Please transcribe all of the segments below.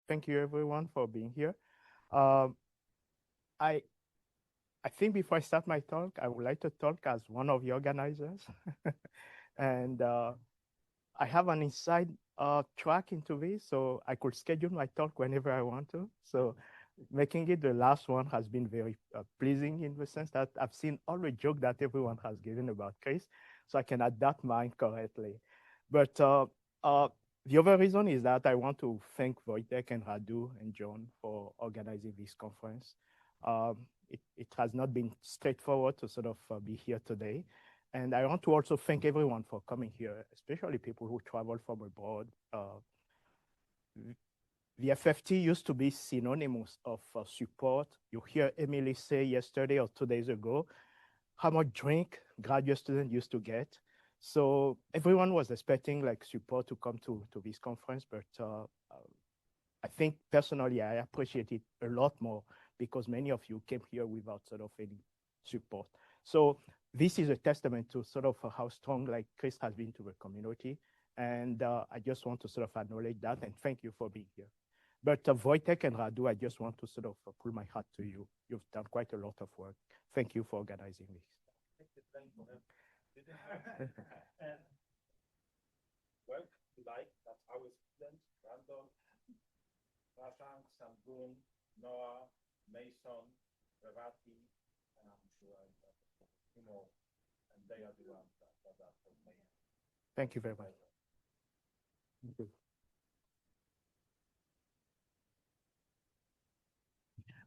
Thank you everyone for being here. Um, I I think before I start my talk, I would like to talk as one of the organizers, and I have an inside track into this, so I could schedule my talk whenever I want to. So making it the last one has been very pleasing in the sense that I've seen all the joke that everyone has given about Chris, so I can adapt mine correctly. But uh, the other reason is that I want to thank Wojtek and Radu and John for organizing this conference. It has not been straightforward to sort of be here today. And I want to also thank everyone for coming here, especially people who travel from abroad. The FFT used to be synonymous of support. You hear Emily say yesterday or 2 days ago how much drink graduate students used to get. So everyone was expecting like support to come to this conference, but I think personally I appreciate it a lot more because many of you came here without sort of any support. So this is a testament to sort of how strong like Chris has been to the community. And I just want to sort of acknowledge that and thank you for being here. But Wojtek and Radu, I just want to sort of pull my hat to you. You've done quite a lot of work. Thank you for organizing this. Work like that our students, Brandon, Rajang, Samgun, Noah, Mason, Ravati, and I'm sure and they are the ones that for me. Thank you very much. Thank you.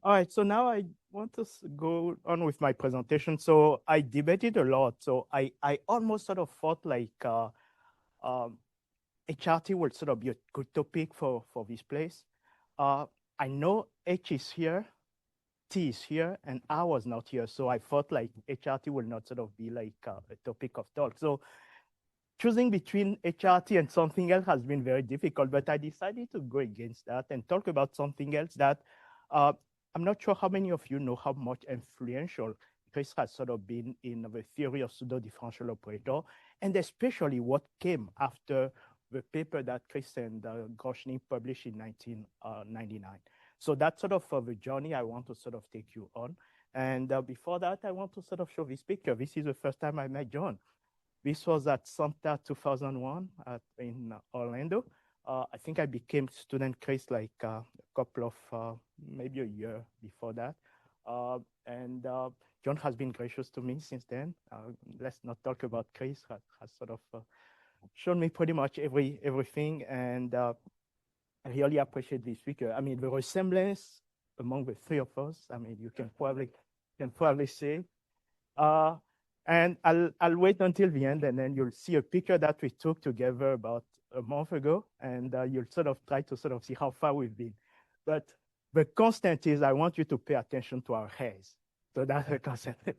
All right, so now I want to go on with my presentation. So I debated a lot. So I almost sort of thought like HRT would sort of be a good topic for this place. I know H is here, T is here, and I was not here. So I thought like HRT will not sort of be like a topic of talk. So choosing between HRT and something else has been very difficult, but I decided to go against that and talk about something else that I'm not sure how many of you know how much influential Chris has sort of been in the theory of pseudo-differential operator, and especially what came after the paper that Chris and Groshny published in 1999. So that's sort of the journey I want to sort of take you on. And before that, I want to sort of show this picture. This is the first time I met John. This was at Santa 2001 in Orlando. I think I became student Chris like a couple of, maybe a year before that. And John has been gracious to me since then. Let's not talk about Chris, has sort of shown me pretty much everything. And I really appreciate this speaker. I mean, the resemblance among the three of us, I mean, you can probably see. And I'll wait until the end, and then you'll see a picture that we took together about a month ago, and you'll sort of try to sort of see how far we've been. But the constant is I want you to pay attention to our hairs. So that's the constant. Okay.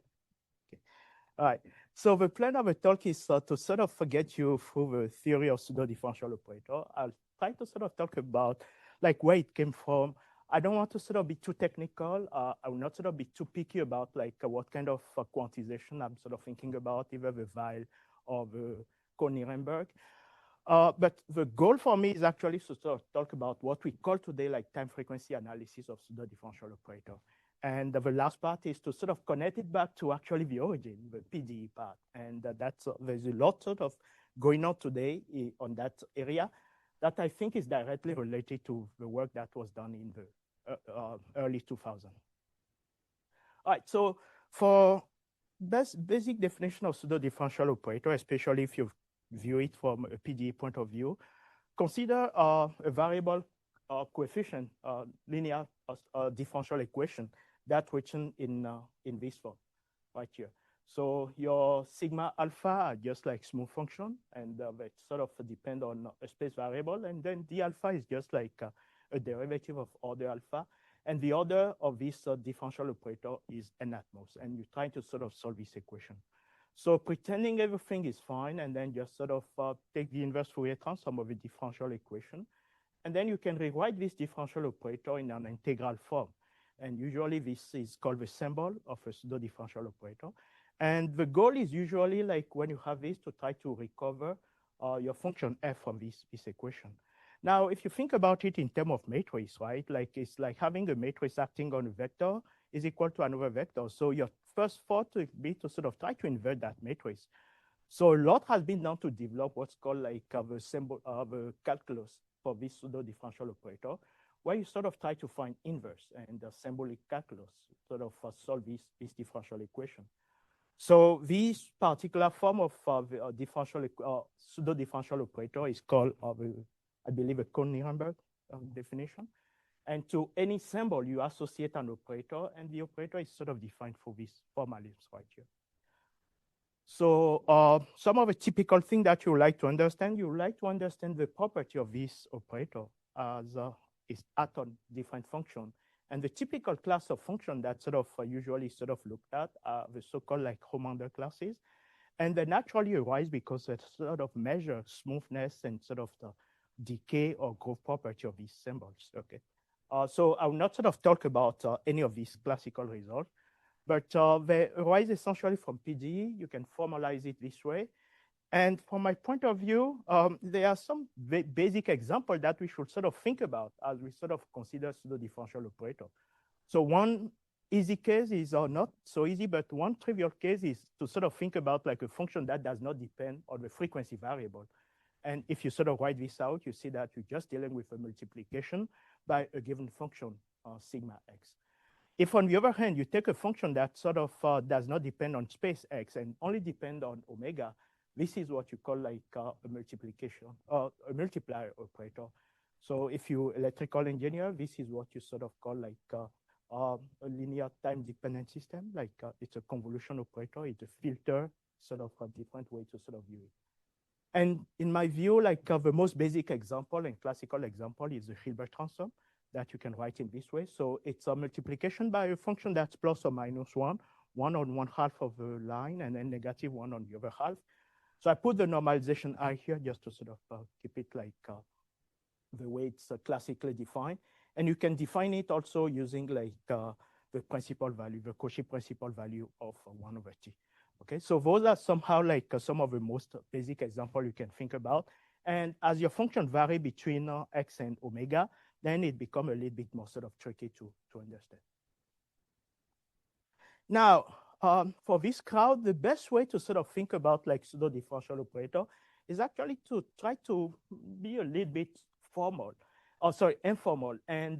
All right. So the plan of the talk is to sort of get you through the theory of pseudo-differential operator. I'll try to sort of talk about like where it came from. I don't want to sort of be too technical. I will not sort of be too picky about like what kind of quantization I'm sort of thinking about, either the Weil or the Kohn-Nirenberg. But the goal for me is actually to sort of talk about what we call today like time frequency analysis of pseudo-differential operator. And the last part is to sort of connect it back to actually the origin, the PDE part. And that's there's a lot sort of going on today on that area that I think is directly related to the work that was done in the early 2000s. All right, so for basic definition of pseudo-differential operator, especially if you view it from a PDE point of view, consider a variable coefficient linear differential equation that written in this form right here. So your sigma alpha are just like smooth function, and they sort of depend on a space variable, and then d alpha is just like a derivative of order alpha, and the order of this differential operator is n at most, and you try to sort of solve this equation. So pretending everything is fine, and then just sort of take the inverse Fourier transform of a differential equation, and then you can rewrite this differential operator in an integral form. And usually this is called the symbol of a pseudo-differential operator. And the goal is usually like when you have this to try to recover your function f from this equation. Now, if you think about it in terms of matrix, right? Like it's like having a matrix acting on a vector is equal to another vector. So your first thought would be to sort of try to invert that matrix. So a lot has been done to develop what's called like the symbol of the calculus for this pseudo-differential operator, where you sort of try to find inverse and the symbolic calculus sort of solve this differential equation. So this particular form of differential pseudo-differential operator is called, I believe, a Kohn-Nirenberg definition. And to any symbol, you associate an operator, and the operator is sort of defined for these formalisms right here. So some of the typical things that you like to understand, you like to understand the property of this operator as is atom different function. And the typical class of function that sort of usually sort of looked at are the so-called like Homander classes. And they naturally arise because they sort of measure smoothness and sort of the decay or growth property of these symbols, okay? So I will not sort of talk about any of these classical results, but they arise essentially from PDE. You can formalize it this way. And from my point of view, there are some basic examples that we should sort of think about as we sort of consider pseudo-differential operator. So one easy case is, or not so easy, but one trivial case is to sort of think about like a function that does not depend on the frequency variable. And if you sort of write this out, you see that you're just dealing with a multiplication by a given function, sigma x. If on the other hand, you take a function that sort of does not depend on space x and only depend on omega, this is what you call like a multiplication or a multiplier operator. So if you electrical engineer, this is what you sort of call like a linear time dependent system. Like it's a convolution operator, it's a filter, sort of a different way to sort of view it. And in my view, like the most basic example and classical example is the Hilbert transform that you can write in this way. So it's a multiplication by a function that's plus or minus one on one half of the line and then negative one on the other half. So I put the normalization I here just to sort of keep it like the way it's classically defined. And you can define it also using like the principal value, the Cauchy principal value of 1 over t. Okay, so those are somehow like some of the most basic examples you can think about. And as your function vary between x and omega, then it becomes a little bit more sort of tricky to understand. Now, for this crowd, the best way to sort of think about like pseudo-differential operator is actually to try to be a little bit informal, and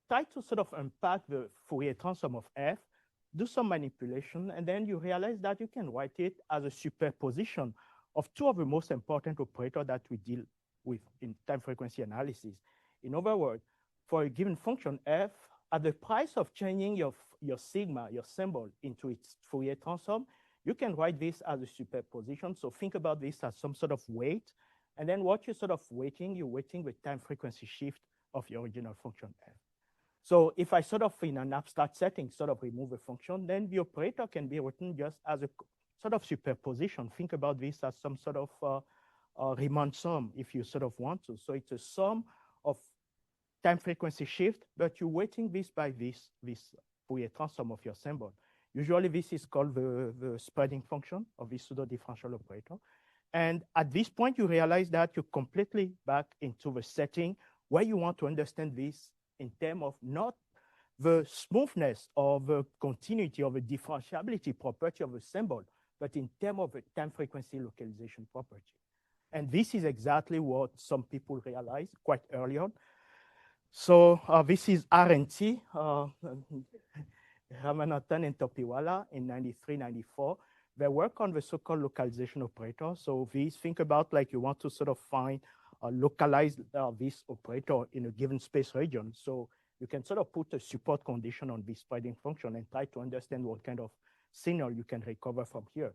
try to sort of unpack the Fourier transform of f, do some manipulation, and then you realize that you can write it as a superposition of two of the most important operators that we deal with in time frequency analysis. In other words, for a given function f, at the price of changing your sigma, your symbol, into its Fourier transform, you can write this as a superposition. So think about this as some sort of weight. And then what you're sort of weighting, you're weighting the time frequency shift of your original function f. So if I sort of, in an abstract setting, sort of remove a function, then the operator can be written just as a sort of superposition. Think about this as some sort of Riemann sum, if you sort of want to. So it's a sum of time frequency shift, but you're weighting this by this Fourier transform of your symbol. Usually this is called the spreading function of this pseudo-differential operator. And at this point, you realize that you're completely back into the setting where you want to understand this in terms of not the smoothness or the continuity or the differentiability property of a symbol, but in terms of the time frequency localization property. And this is exactly what some people realized quite early on. So this is RNT, Ramanathan and Topiwala in 93, 94. They work on the so-called localization operator. So these, think about like you want to sort of find localize this operator in a given space region. So you can sort of put a support condition on this spreading function and try to understand what kind of signal you can recover from here.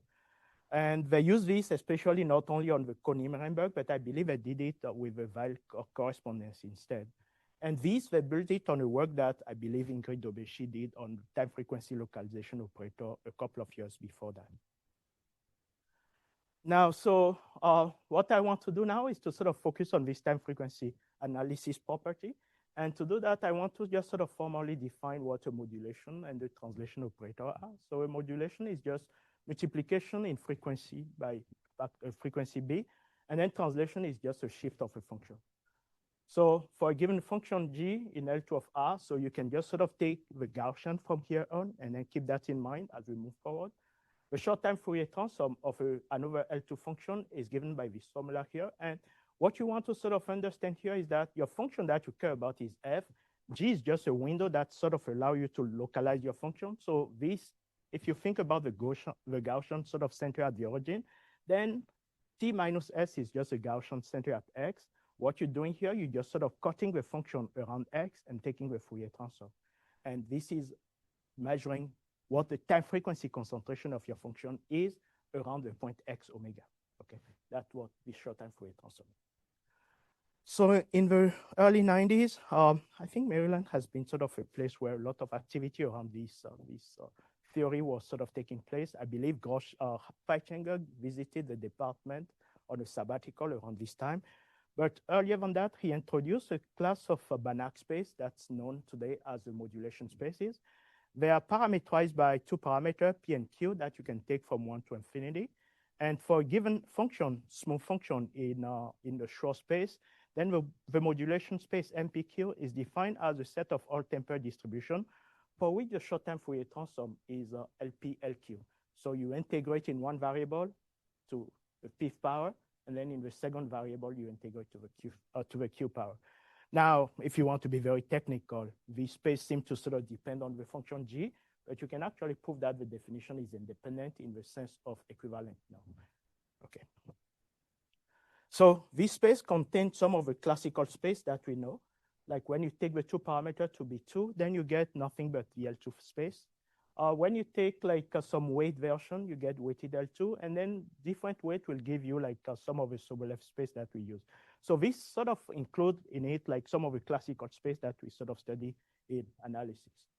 And they use this especially not only on the Kohn-Nirenberg, but I believe they did it with the Weil correspondence instead. And this, they built it on a work that I believe Ingrid Dobeshi did on time frequency localization operator a couple of years before that. Now, so what I want to do now is to sort of focus on this time frequency analysis property. And to do that, I want to just sort of formally define what a modulation and the translation operator are. So a modulation is just multiplication in frequency by frequency b, and then translation is just a shift of a function. So for a given function g in L2 of R, so you can just sort of take the Gaussian from here on and then keep that in mind as we move forward. The short-time Fourier transform of another L2 function is given by this formula here. And what you want to sort of understand here is that your function that you care about is f. G is just a window that sort of allow you to localize your function. So this, if you think about the Gaussian sort of center at the origin, then t minus s is just a Gaussian center at x. What you're doing here, you're just sort of cutting the function around x and taking the Fourier transform. And this is measuring what the time frequency concentration of your function is around the point x omega. Okay, that's what this short-time Fourier transform. So in the early 90s, I think Maryland has been sort of a place where a lot of activity around this theory was sort of taking place. I believe Feichinger visited the department on a sabbatical around this time. But earlier than that, he introduced a class of Banach space that's known today as the modulation spaces. They are parameterized by two parameters, P and Q, that you can take from 1 to infinity. And for a given function, smooth function in the Schur space, then the modulation space MPQ is defined as a set of all tempered distribution for which the short-time Fourier transform is LP-LQ. So you integrate in one variable to the fifth power, and then in the second variable, you integrate to the Q power. Now, if you want to be very technical, this space seems to sort of depend on the function G, but you can actually prove that the definition is independent in the sense of equivalent now. Okay. So this space contains some of the classical space that we know. Like when you take the two parameters to be 2, then you get nothing but the L2 space. When you take like some weight version, you get weighted L2, and then different weight will give you like some of the Sobolev space that we use. So this sort of include in it like some of the classical space that we sort of study in analysis.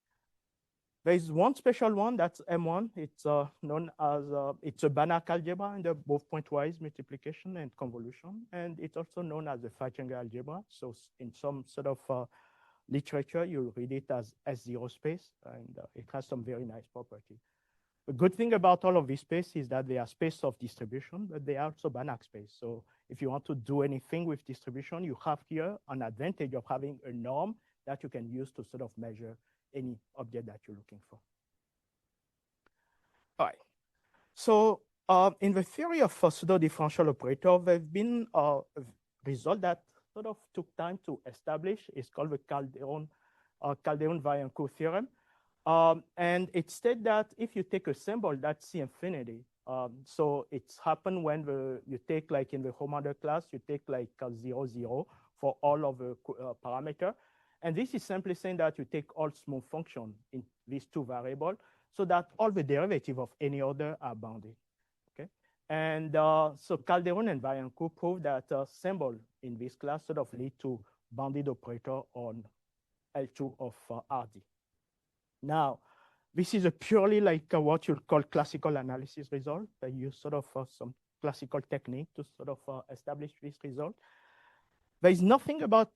There is one special one, that's M1. It's known as, it's a Banach algebra under both pointwise multiplication and convolution. And it's also known as the Feichinger algebra. So in some sort of literature, you'll read it as S0 space, and it has some very nice property. The good thing about all of these space is that they are space of distribution, but they are also Banach space. So if you want to do anything with distribution, you have here an advantage of having a norm that you can use to sort of measure any object that you're looking for. All right. So in the theory of pseudo-differential operator, there have been a result that sort of took time to establish. It's called the Calderon-Vaillancourt theorem. And it states that if you take a symbol that's C infinity, so it's happened when you take like in the Homander class, you take like 0, 0 for all of the parameter. And this is simply saying that you take all smooth function in these two variables so that all the derivative of any order are bounded. Okay. And so Calderon and Vaillancourt proved that symbol in this class sort of lead to bounded operator on L2 of RD. Now, this is a purely like what you call classical analysis result. They use sort of some classical technique to sort of establish this result. There is nothing about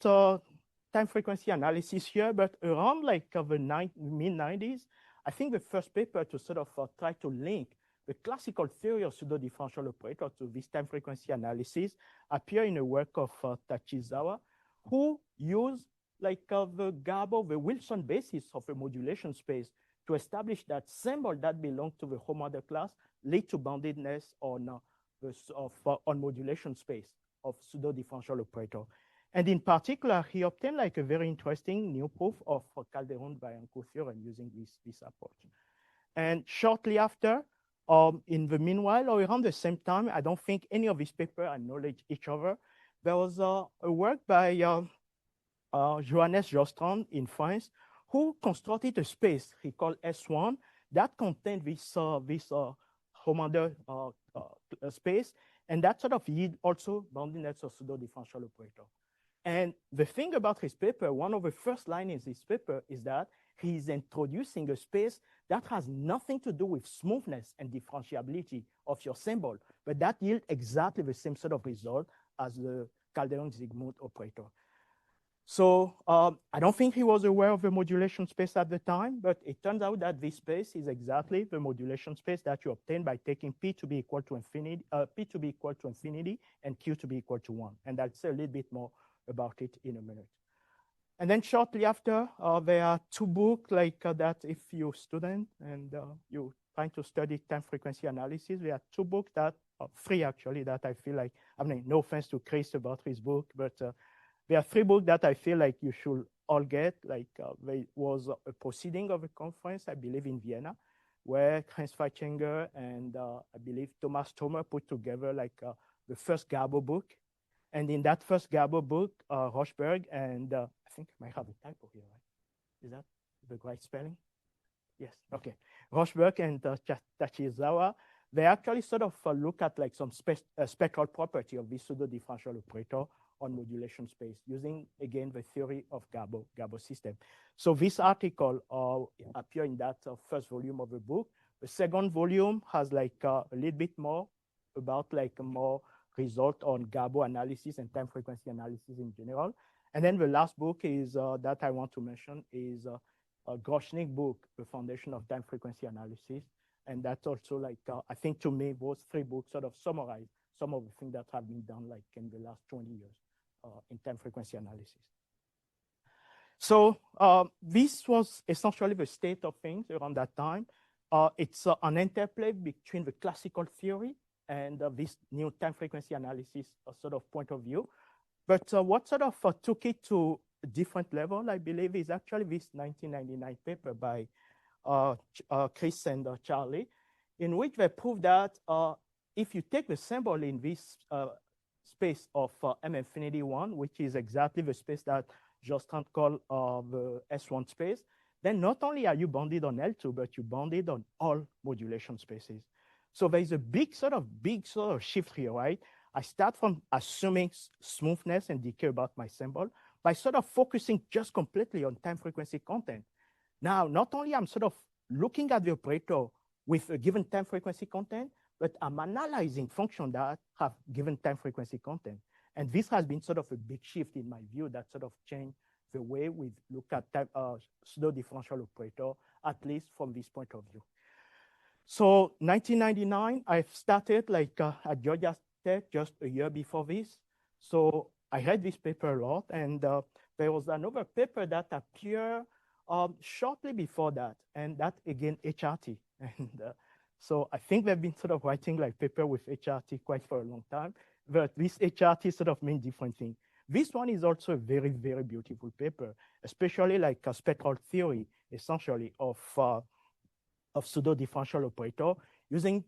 time frequency analysis here, but around like the mid-90s, I think the first paper to sort of try to link the classical theory of pseudo-differential operator to this time frequency analysis appear in a work of Tachizawa, who used like the Wilson basis of a modulation space to establish that symbol that belongs to the Homander class lead to boundedness on modulation space of pseudo-differential operator. And in particular, he obtained like a very interesting new proof of Calderon-Vaillancourt theorem using this approach. And shortly after, in the meanwhile, or around the same time, I don't think any of these papers acknowledge each other. There was a work by Johannes Jostrand in France, who constructed a space he called S1 that contained this Homander space, and that sort of yield also boundedness of pseudo-differential operator. And the thing about his paper, one of the first lines in his paper is that he's introducing a space that has nothing to do with smoothness and differentiability of your symbol, but that yields exactly the same sort of result as the Calderon-Zygmunt operator. So I don't think he was aware of the modulation space at the time, but it turns out that this space is exactly the modulation space that you obtain by taking P to be equal to infinity, and Q to be equal to 1. And I'll say a little bit more about it in a minute. And then shortly after, there are two books like that if you're a student and you're trying to study time frequency analysis, there are two books that are free actually that I feel like, I mean, no offense to Chris about his book, but there are three books that I feel like you should all get. Like there was a proceeding of a conference, I believe in Vienna, where Hans Feichinger and I believe Thomas Thomer put together like the first Gabo book. And in that first Gabo book, Rochberg and I think I might have a typo here, right? Is that the right spelling? Yes, okay. Rochberg and Tachizawa, they actually sort of look at like some spectral property of this pseudo-differential operator on modulation space using, again, the theory of Gabo system. So this article appear in that first volume of the book. The second volume has like a little bit more about like more result on Gabo analysis and time frequency analysis in general. And then the last book is that I want to mention is a Groshnik book, The Foundation of Time Frequency Analysis. And that's also like, I think to me, those three books sort of summarize some of the things that have been done like in the last 20 years in time frequency analysis. So this was essentially the state of things around that time. It's an interplay between the classical theory and this new time frequency analysis sort of point of view. But what sort of took it to a different level, I believe, is actually this 1999 paper by Chris and Charlie, in which they proved that if you take the symbol in this space of M infinity 1, which is exactly the space that Jostrand called the S1 space, then not only are you bounded on L2, but you're bounded on all modulation spaces. So there's a big sort of shift here, right? I start from assuming smoothness and decay about my symbol by sort of focusing just completely on time frequency content. Now, not only I'm sort of looking at the operator with a given time frequency content, but I'm analyzing functions that have given time frequency content. And this has been sort of a big shift in my view that sort of changed the way we look at pseudo-differential operator, at least from this point of view. So 1999, I started like at Georgia Tech just a year before this. So I read this paper a lot, and there was another paper that appeared shortly before that, and that again, HRT. And so I think they've been sort of writing like paper with HRT quite for a long time, but this HRT sort of means different things. This one is also a very, very beautiful paper, especially like a spectral theory, essentially, of pseudo-differential operator using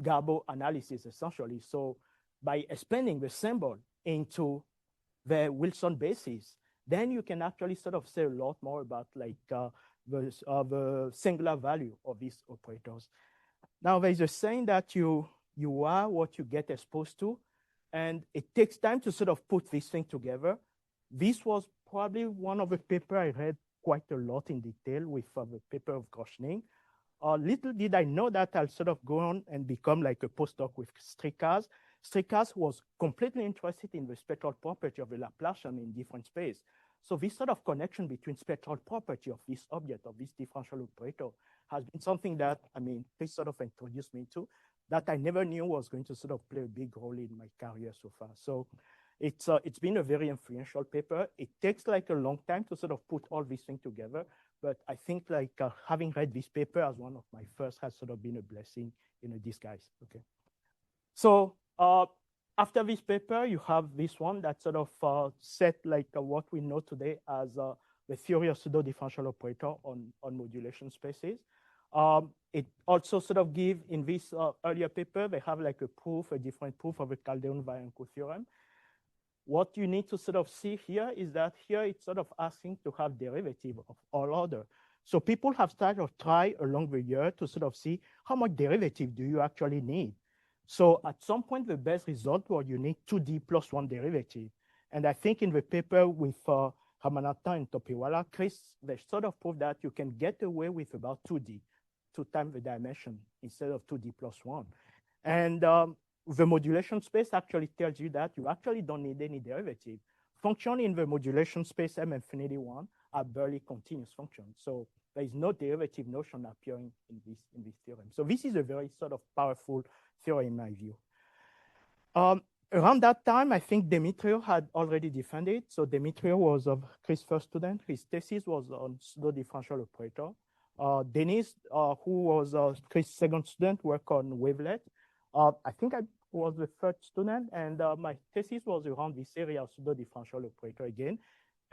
Gabo analysis, essentially. So by expanding the symbol into the Wilson basis, then you can actually sort of say a lot more about like the singular value of these operators. Now, there's a saying that you are what you get exposed to, and it takes time to sort of put this thing together. This was probably one of the papers I read quite a lot in detail with the paper of Groshning. Little did I know that I'll sort of go on and become like a postdoc with Strikas. Strikas was completely interested in the spectral property of the Laplacian in different space. So this sort of connection between spectral property of this object, of this differential operator, has been something that, I mean, they sort of introduced me to, that I never knew was going to sort of play a big role in my career so far. So it's been a very influential paper. It takes like a long time to sort of put all these things together, but I think like having read this paper as one of my first has sort of been a blessing in a disguise, okay? So after this paper, you have this one that sort of set like what we know today as the theory of pseudo-differential operator on modulation spaces. It also sort of give in this earlier paper, they have like a different proof of the Calderon-Varenko theorem. What you need to sort of see here is that here it's sort of asking to have derivative of all order. So people have started to try along the year to sort of see how much derivative do you actually need. So at some point, the best result was you need 2D plus 1 derivative. And I think in the paper with Ramanathan and Topiwala, Chris, they sort of proved that you can get away with about 2D, 2 times the dimension instead of 2D plus 1. And the modulation space actually tells you that you actually don't need any derivative. Function in the modulation space M infinity 1 are barely continuous functions. So there is no derivative notion appearing in this theorem. So this is a very sort of powerful theory in my view. around that time, I think Demetrio had already defended. So Demetrio was Chris' first student. His thesis was on pseudo-differential operator. Denis, who was Chris' second student, worked on wavelet. I think I was the third student, and my thesis was around this area of pseudo-differential operator again.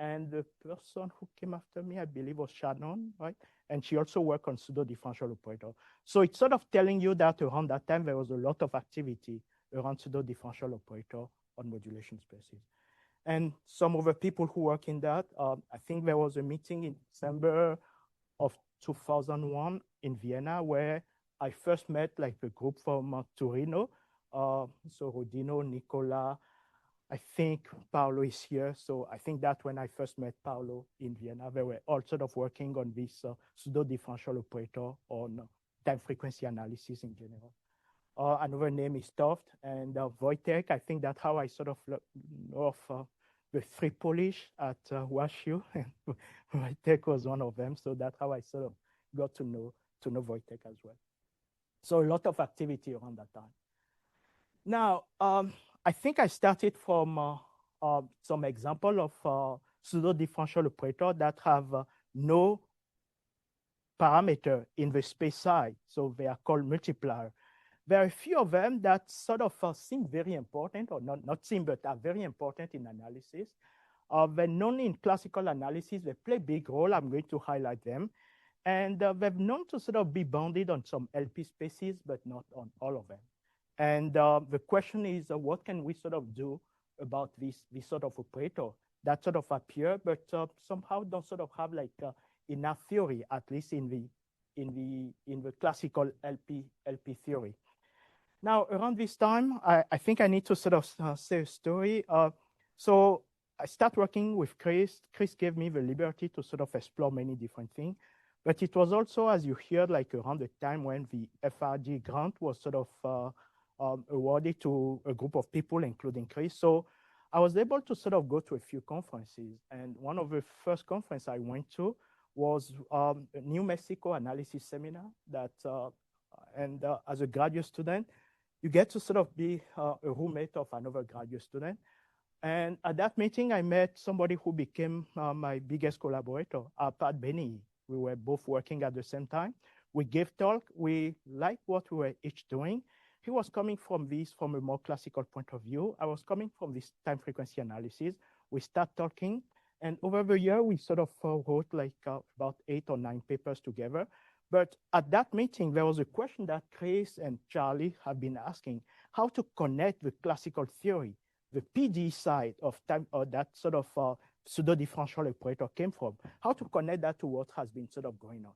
And the person who came after me, I believe, was Shannon, right? And she also worked on pseudo-differential operator. So it's sort of telling you that around that time, there was a lot of activity around pseudo-differential operator on modulation spaces. And some of the people who work in that, I think there was a meeting in December of 2001 in Vienna where I first met like the group from Torino. So Rodino, Nicola, I think Paolo is here. So I think that when I first met Paolo in Vienna, they were all sort of working on this pseudo-differential operator on time frequency analysis in general. Another name is Tufts and Wojtek. I think that's how I sort of know of the three Polish at WashU, and Wojtek was one of them. So that's how I sort of got to know Wojtek as well. So a lot of activity around that time. Now, I think I started from some example of pseudo-differential operator that have no parameter in the space side. So they are called multiplier. There are a few of them that sort of seem very important, or not seem, but are very important in analysis. They're known in classical analysis. They play a big role. I'm going to highlight them. And they're known to sort of be bounded on some LP spaces, but not on all of them. And the question is, what can we sort of do about this sort of operator that sort of appear, but somehow don't sort of have like enough theory, at least in the classical LP theory. Now, around this time, I think I need to sort of say a story. So I start working with Chris. Chris gave me the liberty to sort of explore many different things. But it was also, as you heard, like around the time when the FRG grant was sort of awarded to a group of people, including Chris. So I was able to sort of go to a few conferences. And one of the first conferences I went to was a New Mexico analysis seminar that, as a graduate student, you get to sort of be a roommate of another graduate student. And at that meeting, I met somebody who became my biggest collaborator, Pat Benny. We were both working at the same time. We gave talk. We liked what we were each doing. He was coming from a more classical point of view. I was coming from this time frequency analysis. We start talking. And over the year, we sort of wrote like about 8 or 9 papers together. But at that meeting, there was a question that Chris and Charlie have been asking, how to connect the classical theory, the PD side of time, or that sort of pseudo-differential operator came from, how to connect that to what has been sort of going on.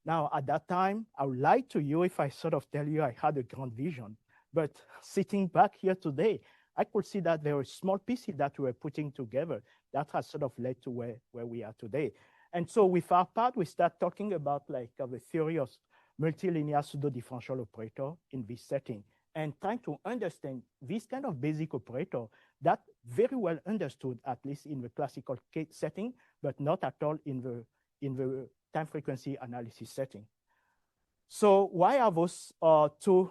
Now, at that time, I would lie to you if I sort of tell you I had a grand vision. But sitting back here today, I could see that there were small pieces that we were putting together that has sort of led to where we are today. And so with our part, we start talking about like the theory of multilinear pseudo-differential operator in this setting, and trying to understand this kind of basic operator that very well understood, at least in the classical setting, but not at all in the time frequency analysis setting. So why are those two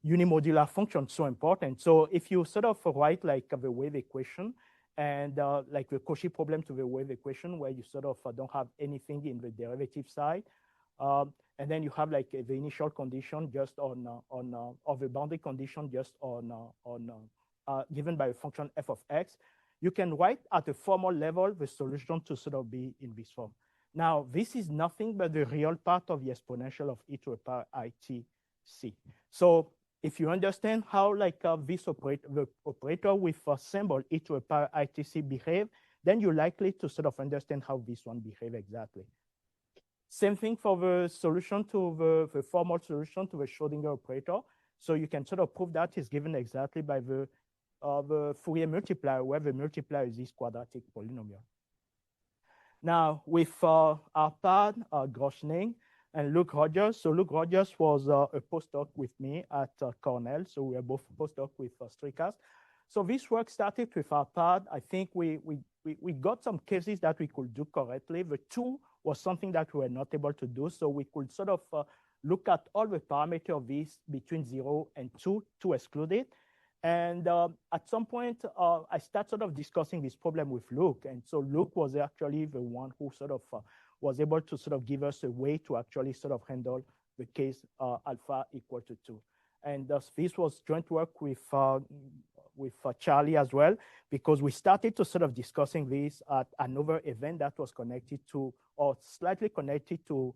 unimodular functions so important? So if you sort of write like the wave equation and like the Cauchy problem to the wave equation, where you sort of don't have anything in the derivative side, and then you have like the initial condition just or the boundary condition just given by a function f of x, you can write at a formal level the solution to sort of be in this form. Now, this is nothing but the real part of the exponential of e to the power itc. So if you understand how like this the operator with a symbol e to the power itc behave, then you're likely to sort of understand how this one behave exactly. Same thing for the solution to the formal solution to the Schrodinger operator. So you can sort of prove that is given exactly by the Fourier multiplier, where the multiplier is this quadratic polynomial. Now, with our part, Groschning and Luke Rogers. So Luke Rogers was a postdoc with me at Cornell. So we are both postdoc with Strikas. So this work started with our part. I think we got some cases that we could do correctly. The 2 was something that we were not able to do. So we could sort of look at all the parameters of this between 0 and 2 to exclude it. And at some point, I started sort of discussing this problem with Luke. And so Luke was actually the one who sort of was able to sort of give us a way to actually sort of handle the case alpha equal to 2. And thus this was joint work with Charlie as well, because we started to sort of discussing this at another event that was connected to, or slightly connected to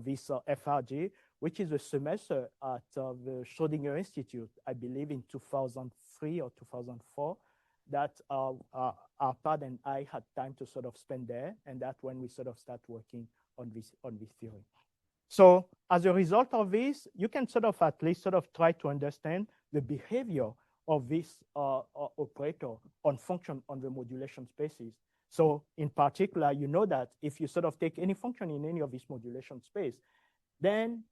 this FRG, which is a semester at the Schrödinger Institute, I believe in 2003 or 2004, that Arpad and I had time to sort of spend there, and that's when we sort of start working on this theory. So as a result of this, you can sort of at least sort of try to understand the behavior of this operator on function on the modulation spaces. So in particular, you know that if you sort of take any function in any of these modulation space, then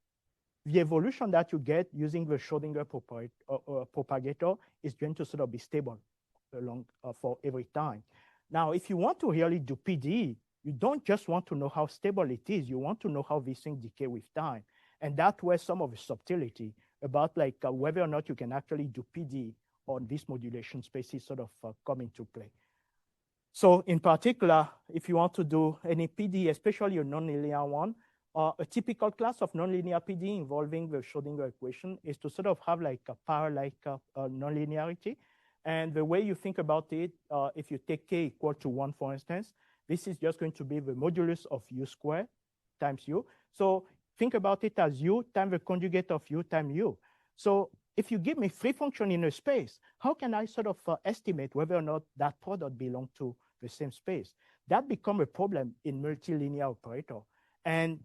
the evolution that you get using the Schrödinger propagator is going to sort of be stable along for every time. Now, if you want to really do PDE, you don't just want to know how stable it is, you want to know how these things decay with time. And that's where some of the subtlety about like whether or not you can actually do PDE on these modulation spaces sort of come into play. So in particular, if you want to do any PDE, especially a nonlinear one, a typical class of nonlinear PDE involving the Schrödinger equation is to sort of have like a power-like nonlinearity. And the way you think about it, if you take k equal to 1, for instance, this is just going to be the modulus of u squared times u. So think about it as u times the conjugate of u times u. So if you give me three functions in a space, how can I sort of estimate whether or not that product belongs to the same space? That becomes a problem in multilinear operator. And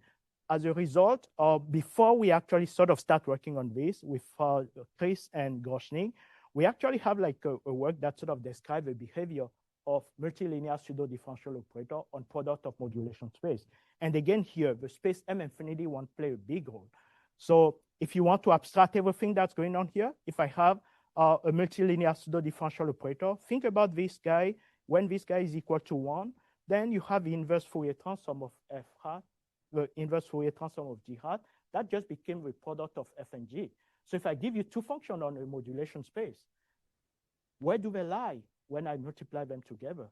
as a result, before we actually sort of start working on this with Chris and Groshning, we actually have like a work that sort of describes the behavior of multilinear pseudo-differential operator on product of modulation space. And again here, the space M infinity won't play a big role. So if you want to abstract everything that's going on here, if I have a multilinear pseudo-differential operator, think about this guy. When this guy is equal to 1, then you have the inverse Fourier transform of f hat, the inverse Fourier transform of g hat. That just became the product of f and g. So if I give you two functions on a modulation space, where do they lie when I multiply them together?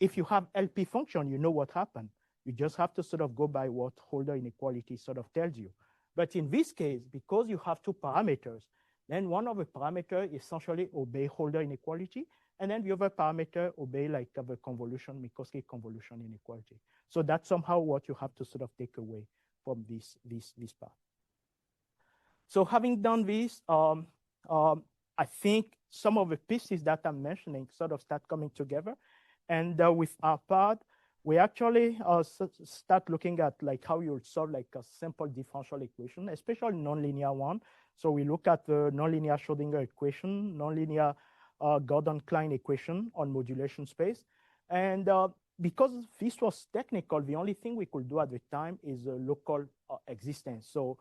If you have LP function, you know what happened. You just have to sort of go by what Holder inequality sort of tells you. But in this case, because you have two parameters, then one of the parameters essentially obey Holder inequality, and then the other parameter obey like the convolution, Minkowski convolution inequality. So that's somehow what you have to sort of take away from this part. So having done this, I think some of the pieces that I'm mentioning sort of start coming together. And with our part, we actually start looking at like how you would solve like a simple differential equation, especially nonlinear one. So we look at the nonlinear Schrödinger equation, nonlinear Gordon-Klein equation on modulation space. And because this was technical, the only thing we could do at the time is a local existence. So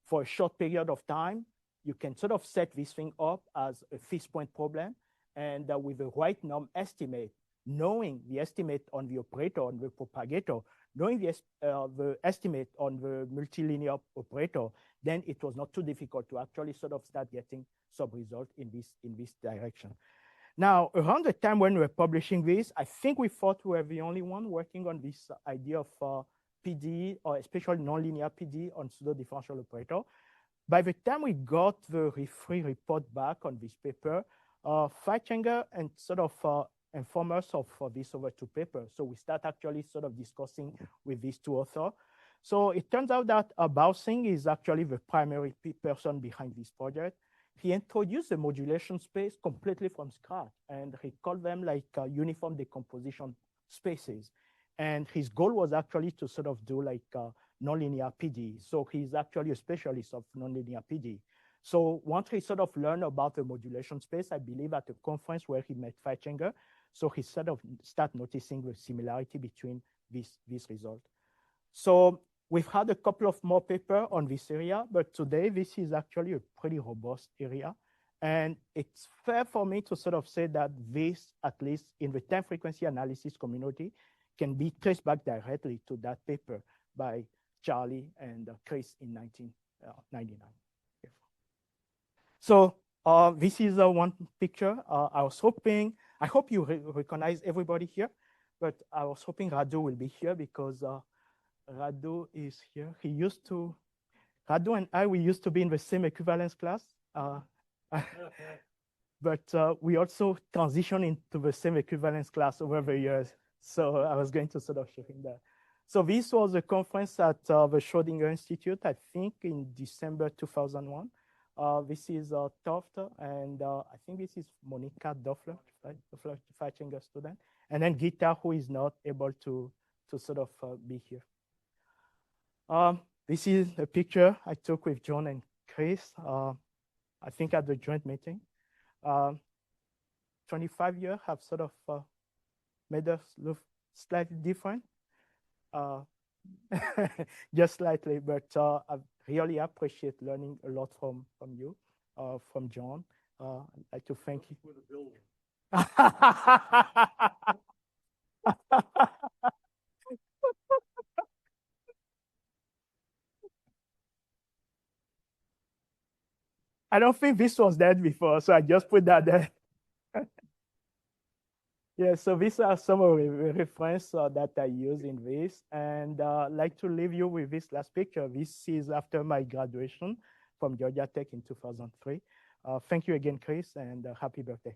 for a short period of time, you can sort of set this thing up as a fixed point problem. And with the right norm estimate, knowing the estimate on the operator, on the propagator, knowing the estimate on the multilinear operator, then it was not too difficult to actually sort of start getting sub-result in this direction. Now, around the time when we were publishing this, I think we thought we were the only one working on this idea of PDE, or especially nonlinear PDE on pseudo-differential operator. By the time we got the free report back on this paper, Feitzinger and sort of inform us of these other two papers. So we start actually sort of discussing with these two authors. So it turns out that Bausing is actually the primary person behind this project. He introduced the modulation space completely from scratch, and he called them like uniform decomposition spaces. And his goal was actually to sort of do like nonlinear PDE. So he's actually a specialist of nonlinear PDE. So once he sort of learned about the modulation space, I believe at a conference where he met Feitzinger, so he sort of started noticing the similarity between this result. So we've had a couple of more papers on this area, but today this is actually a pretty robust area. And it's fair for me to sort of say that this, at least in the time frequency analysis community, can be traced back directly to that paper by Charlie and Chris in 1999. So This is one picture. I hope you recognize everybody here, but I was hoping Radu will be here because Radu is here. Radu and I, we used to be in the same equivalence class, but we also transitioned into the same equivalence class over the years. So I was going to sort of show him that. So this was a conference at the Schrödinger Institute, I think in December 2001. This is Tufts, and I think this is Monica Doffler, right? Doffler Feichinger student. And then Gita, who is not able to sort of be here. This is a picture I took with John and Chris, I think at the joint meeting. 25 years have sort of made us look slightly different, just slightly, but I really appreciate learning a lot from you, from John. I'd like to thank you. For the building. I don't think this was there before, so I just put that there. Yeah, so these are some of the references that I use in this, and I'd like to leave you with this last picture. This is after my graduation from Georgia Tech in 2003. Thank you again, Chris, and happy birthday.